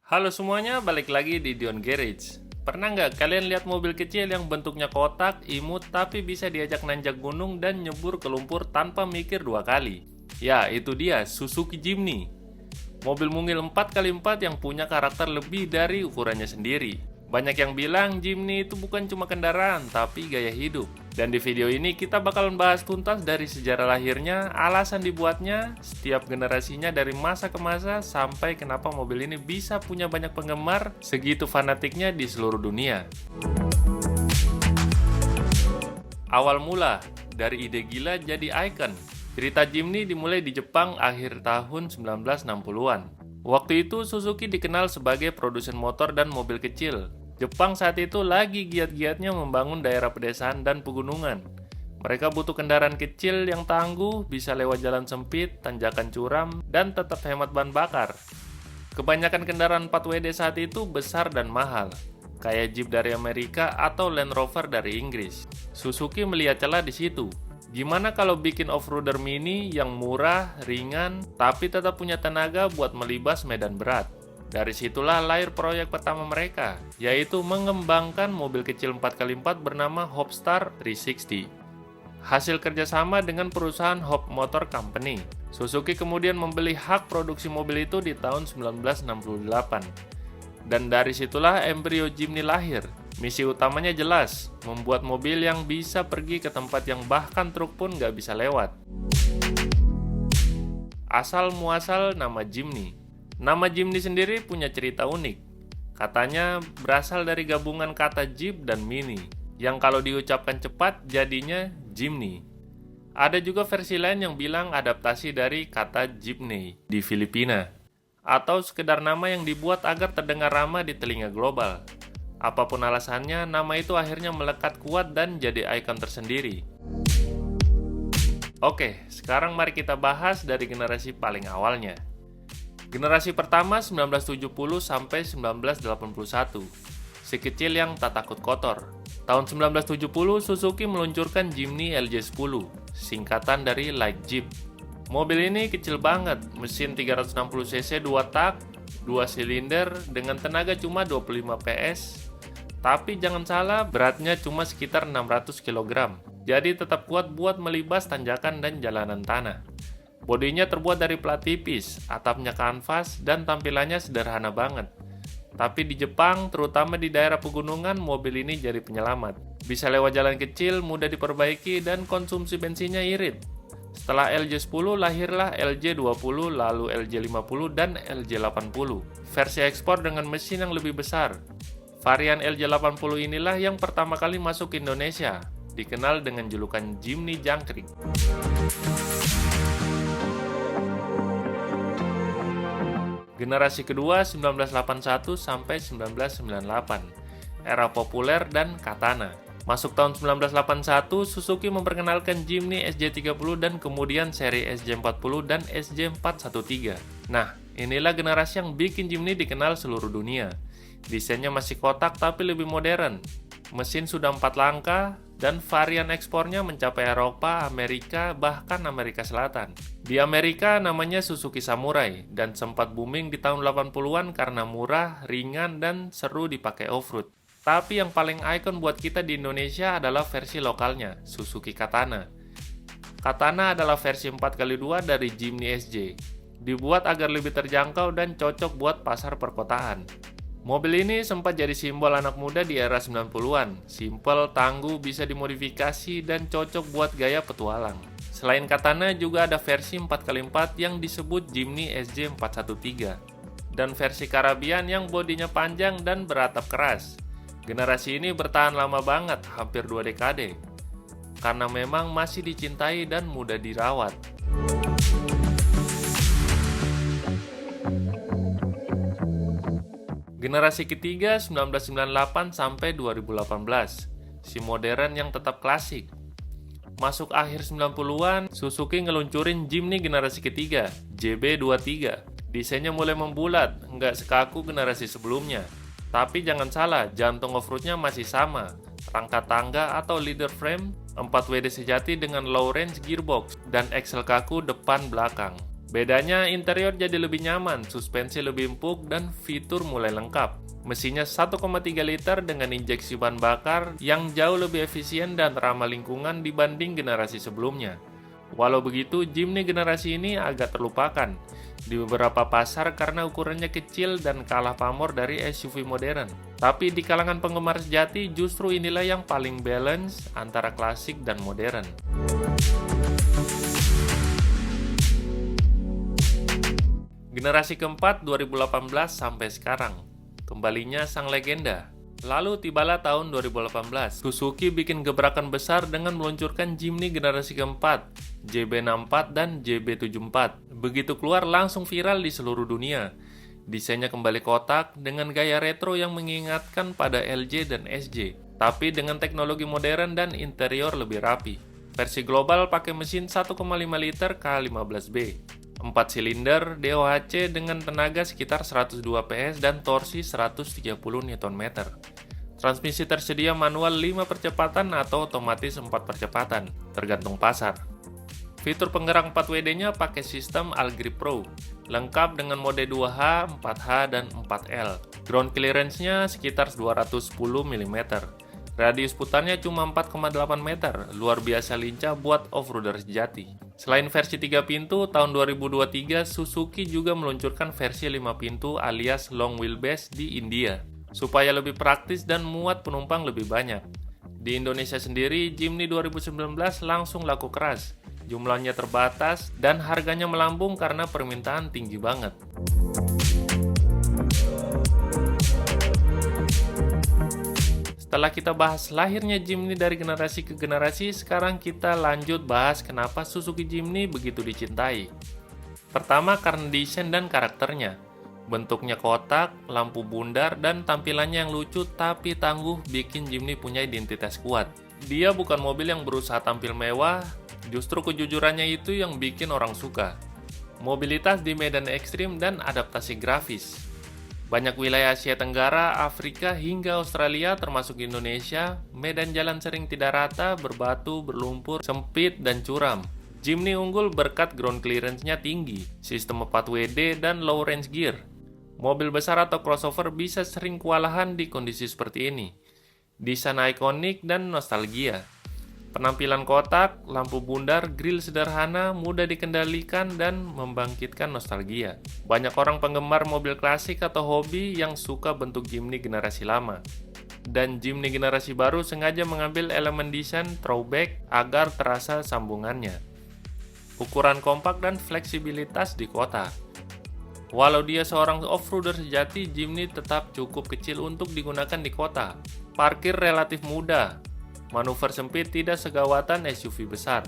Halo semuanya, balik lagi di Dion Garage. Pernah nggak kalian lihat mobil kecil yang bentuknya kotak, imut, tapi bisa diajak nanjak gunung dan nyebur ke lumpur tanpa mikir dua kali? Ya, itu dia, Suzuki Jimny. Mobil mungil 4x4 yang punya karakter lebih dari ukurannya sendiri. Banyak yang bilang Jimny itu bukan cuma kendaraan, tapi gaya hidup. Dan di video ini kita bakal membahas tuntas dari sejarah lahirnya, alasan dibuatnya, setiap generasinya dari masa ke masa, sampai kenapa mobil ini bisa punya banyak penggemar segitu fanatiknya di seluruh dunia. Awal mula, dari ide gila jadi ikon. Cerita Jimny dimulai di Jepang akhir tahun 1960-an. Waktu itu Suzuki dikenal sebagai produsen motor dan mobil kecil. Jepang saat itu lagi giat-giatnya membangun daerah pedesaan dan pegunungan. Mereka butuh kendaraan kecil yang tangguh, bisa lewat jalan sempit, tanjakan curam, dan tetap hemat bahan bakar. Kebanyakan kendaraan 4WD saat itu besar dan mahal, kayak Jeep dari Amerika atau Land Rover dari Inggris. Suzuki melihat celah di situ. Gimana kalau bikin off-roader mini yang murah, ringan, tapi tetap punya tenaga buat melibas medan berat? Dari situlah lahir proyek pertama mereka, yaitu mengembangkan mobil kecil 4x4 bernama Hopstar 360. Hasil kerjasama dengan perusahaan Hop Motor Company, Suzuki kemudian membeli hak produksi mobil itu di tahun 1968. Dan dari situlah embrio Jimny lahir. Misi utamanya jelas, membuat mobil yang bisa pergi ke tempat yang bahkan truk pun nggak bisa lewat. Asal muasal nama Jimny. Nama Jimny sendiri punya cerita unik. Katanya berasal dari gabungan kata Jeep dan Mini, yang kalau diucapkan cepat jadinya Jimny. Ada juga versi lain yang bilang adaptasi dari kata Jeepney di Filipina, atau sekedar nama yang dibuat agar terdengar ramah di telinga global. Apapun alasannya, nama itu akhirnya melekat kuat dan jadi ikon tersendiri. Oke, sekarang mari kita bahas dari generasi paling awalnya. Generasi pertama 1970 sampai 1981. Si kecil yang tak takut kotor. Tahun 1970, Suzuki meluncurkan Jimny LJ10, singkatan dari Light Jeep. Mobil ini kecil banget, mesin 360cc 2 tak, 2 silinder dengan tenaga cuma 25 PS. Tapi jangan salah, beratnya cuma sekitar 600 kg. Jadi tetap kuat buat melibas tanjakan dan jalanan tanah. Bodinya terbuat dari plat tipis, atapnya kanvas, dan tampilannya sederhana banget. Tapi di Jepang, terutama di daerah pegunungan, mobil ini jadi penyelamat. Bisa lewat jalan kecil, mudah diperbaiki, dan konsumsi bensinnya irit. Setelah LJ10 lahirlah LJ20, lalu LJ50 dan LJ80. Versi ekspor dengan mesin yang lebih besar. Varian LJ80 inilah yang pertama kali masuk ke Indonesia, dikenal dengan julukan Jimny Jangkrik. Generasi kedua 1981 sampai 1998. Era populer dan Katana. Masuk tahun 1981, Suzuki memperkenalkan Jimny SJ30 dan kemudian seri SJ40 dan SJ413. Nah, inilah generasi yang bikin Jimny dikenal seluruh dunia. Desainnya masih kotak tapi lebih modern. Mesin sudah 4 langkah dan varian ekspornya mencapai Eropa, Amerika, bahkan Amerika Selatan. Di Amerika namanya Suzuki Samurai dan sempat booming di tahun 80-an karena murah, ringan, dan seru dipakai off-road. Tapi yang paling ikon buat kita di Indonesia adalah versi lokalnya, Suzuki Katana. Katana adalah versi 4x2 dari Jimny SJ. Dibuat agar lebih terjangkau dan cocok buat pasar perkotaan. Mobil ini sempat jadi simbol anak muda di era 90-an. Simple, tangguh, bisa dimodifikasi, dan cocok buat gaya petualang. Selain Katana, juga ada versi 4x4 yang disebut Jimny SJ413. Dan versi Caribbean yang bodinya panjang dan beratap keras. Generasi ini bertahan lama banget, hampir 2 dekade. Karena memang masih dicintai dan mudah dirawat. Generasi ketiga 1998 sampai 2018, si modern yang tetap klasik. Masuk akhir 90-an, Suzuki ngeluncurin Jimny generasi ketiga, JB23. Desainnya mulai membulat, nggak sekaku generasi sebelumnya. Tapi jangan salah, jantung off-roadnya masih sama. Rangka tangga atau leader frame, 4WD sejati dengan low range gearbox, dan axle kaku depan belakang. Bedanya interior jadi lebih nyaman, suspensi lebih empuk, dan fitur mulai lengkap. Mesinnya 1,3 liter dengan injeksi bahan bakar yang jauh lebih efisien dan ramah lingkungan dibanding generasi sebelumnya. Walau begitu, Jimny generasi ini agak terlupakan di beberapa pasar karena ukurannya kecil dan kalah pamor dari SUV modern. Tapi di kalangan penggemar sejati, justru inilah yang paling balance antara klasik dan modern. Generasi keempat 2018 sampai sekarang. Kembalinya sang legenda. Lalu tibalah tahun 2018. Suzuki bikin gebrakan besar dengan meluncurkan Jimny generasi keempat, JB64 dan JB74. Begitu keluar langsung viral di seluruh dunia. Desainnya kembali kotak dengan gaya retro yang mengingatkan pada LJ dan SJ, tapi dengan teknologi modern dan interior lebih rapi. Versi global pakai mesin 1,5 liter K15B. 4 silinder DOHC dengan tenaga sekitar 102 PS dan torsi 130 Nm. Transmisi tersedia manual 5 percepatan atau otomatis 4 percepatan, tergantung pasar. Fitur penggerak 4WD-nya pakai sistem Allgrip Pro, lengkap dengan mode 2H, 4H, dan 4L. Ground clearance-nya sekitar 210 mm. Radius putarnya cuma 4,8 meter, luar biasa lincah buat off-roader sejati. Selain versi 3 pintu, tahun 2023 Suzuki juga meluncurkan versi 5 pintu alias long wheelbase di India, supaya lebih praktis dan muat penumpang lebih banyak. Di Indonesia sendiri, Jimny 2019 langsung laku keras, jumlahnya terbatas, dan harganya melambung karena permintaan tinggi banget. Setelah kita bahas lahirnya Jimny dari generasi ke generasi, sekarang kita lanjut bahas kenapa Suzuki Jimny begitu dicintai. Pertama, karena desain dan karakternya. Bentuknya kotak, lampu bundar, dan tampilannya yang lucu tapi tangguh bikin Jimny punya identitas kuat. Dia bukan mobil yang berusaha tampil mewah, justru kejujurannya itu yang bikin orang suka. Mobilitas di medan ekstrim dan adaptasi grafis. Banyak wilayah Asia Tenggara, Afrika, hingga Australia termasuk Indonesia, medan jalan sering tidak rata, berbatu, berlumpur, sempit, dan curam. Jimny unggul berkat ground clearance-nya tinggi, sistem 4WD, dan low range gear. Mobil besar atau crossover bisa sering kewalahan di kondisi seperti ini. Desain ikonik dan nostalgia. Penampilan kotak, lampu bundar, grill sederhana, mudah dikendalikan, dan membangkitkan nostalgia. Banyak orang penggemar mobil klasik atau hobi yang suka bentuk Jimny generasi lama. Dan Jimny generasi baru sengaja mengambil elemen desain throwback agar terasa sambungannya. Ukuran kompak dan fleksibilitas di kota. Walau dia seorang off-roader sejati, Jimny tetap cukup kecil untuk digunakan di kota. Parkir relatif mudah. Manuver sempit tidak segawatan SUV besar.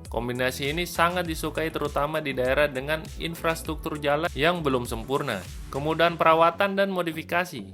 Kombinasi ini sangat disukai terutama di daerah dengan infrastruktur jalan yang belum sempurna. Kemudahan perawatan dan modifikasi.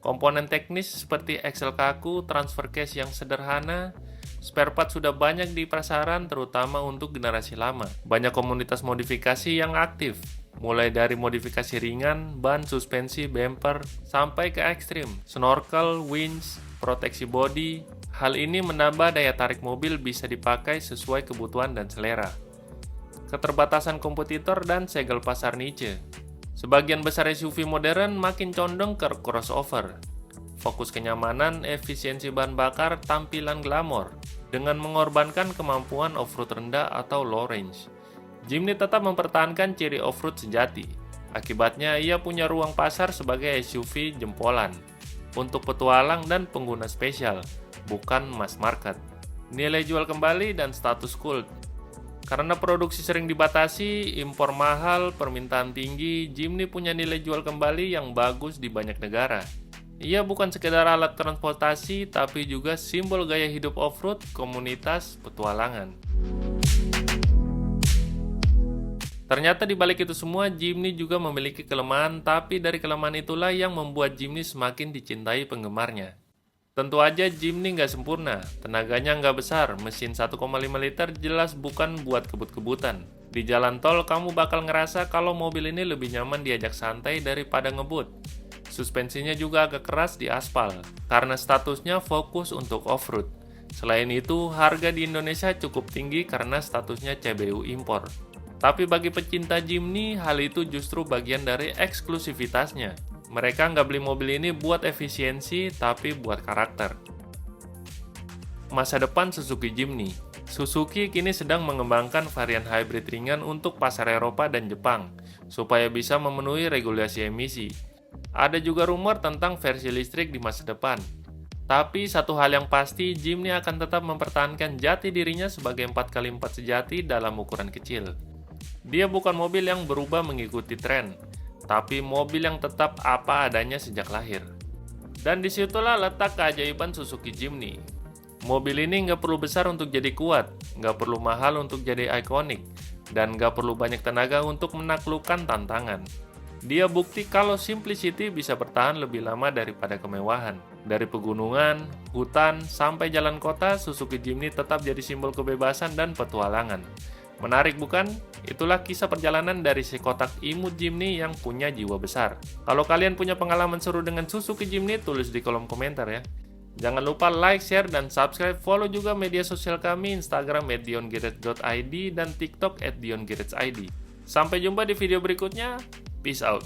Komponen teknis seperti axle kaku, transfer case yang sederhana, spare part sudah banyak di pasaran terutama untuk generasi lama. Banyak komunitas modifikasi yang aktif, mulai dari modifikasi ringan, ban, suspensi, bumper, sampai ke ekstrim, snorkel, winch, proteksi bodi. Hal ini menambah daya tarik mobil bisa dipakai sesuai kebutuhan dan selera. Keterbatasan kompetitor dan segel pasar niche. Sebagian besar SUV modern makin condong ke crossover. Fokus kenyamanan, efisiensi bahan bakar, tampilan glamor, dengan mengorbankan kemampuan off-road rendah atau low range. Jimny tetap mempertahankan ciri off-road sejati. Akibatnya, ia punya ruang pasar sebagai SUV jempolan untuk petualang dan pengguna spesial, bukan mass market. Nilai jual kembali dan status cult. Karena produksi sering dibatasi, impor mahal, permintaan tinggi, Jimny punya nilai jual kembali yang bagus di banyak negara. Ia bukan sekedar alat transportasi, tapi juga simbol gaya hidup off-road, komunitas, petualangan. Ternyata di balik itu semua, Jimny juga memiliki kelemahan, tapi dari kelemahan itulah yang membuat Jimny semakin dicintai penggemarnya. Tentu aja Jimny nggak sempurna, tenaganya nggak besar, mesin 1,5 liter jelas bukan buat kebut-kebutan. Di jalan tol, kamu bakal ngerasa kalau mobil ini lebih nyaman diajak santai daripada ngebut. Suspensinya juga agak keras di aspal, karena statusnya fokus untuk off-road. Selain itu, harga di Indonesia cukup tinggi karena statusnya CBU impor. Tapi bagi pecinta Jimny, hal itu justru bagian dari eksklusivitasnya. Mereka nggak beli mobil ini buat efisiensi, tapi buat karakter. Masa depan Suzuki Jimny. Suzuki kini sedang mengembangkan varian hybrid ringan untuk pasar Eropa dan Jepang, supaya bisa memenuhi regulasi emisi. Ada juga rumor tentang versi listrik di masa depan. Tapi satu hal yang pasti, Jimny akan tetap mempertahankan jati dirinya sebagai 4x4 sejati dalam ukuran kecil. Dia bukan mobil yang berubah mengikuti tren, tapi mobil yang tetap apa adanya sejak lahir. Dan disitulah letak keajaiban Suzuki Jimny. Mobil ini nggak perlu besar untuk jadi kuat, nggak perlu mahal untuk jadi ikonik, dan nggak perlu banyak tenaga untuk menaklukkan tantangan. Dia bukti kalau simplicity bisa bertahan lebih lama daripada kemewahan. Dari pegunungan, hutan, sampai jalan kota, Suzuki Jimny tetap jadi simbol kebebasan dan petualangan. Menarik bukan? Itulah kisah perjalanan dari si kotak imut Jimny yang punya jiwa besar. Kalau kalian punya pengalaman seru dengan Suzuki Jimny, tulis di kolom komentar ya. Jangan lupa like, share, dan subscribe. Follow juga media sosial kami, Instagram @diongarage.id dan TikTok @diongarage.id. Sampai jumpa di video berikutnya. Peace out.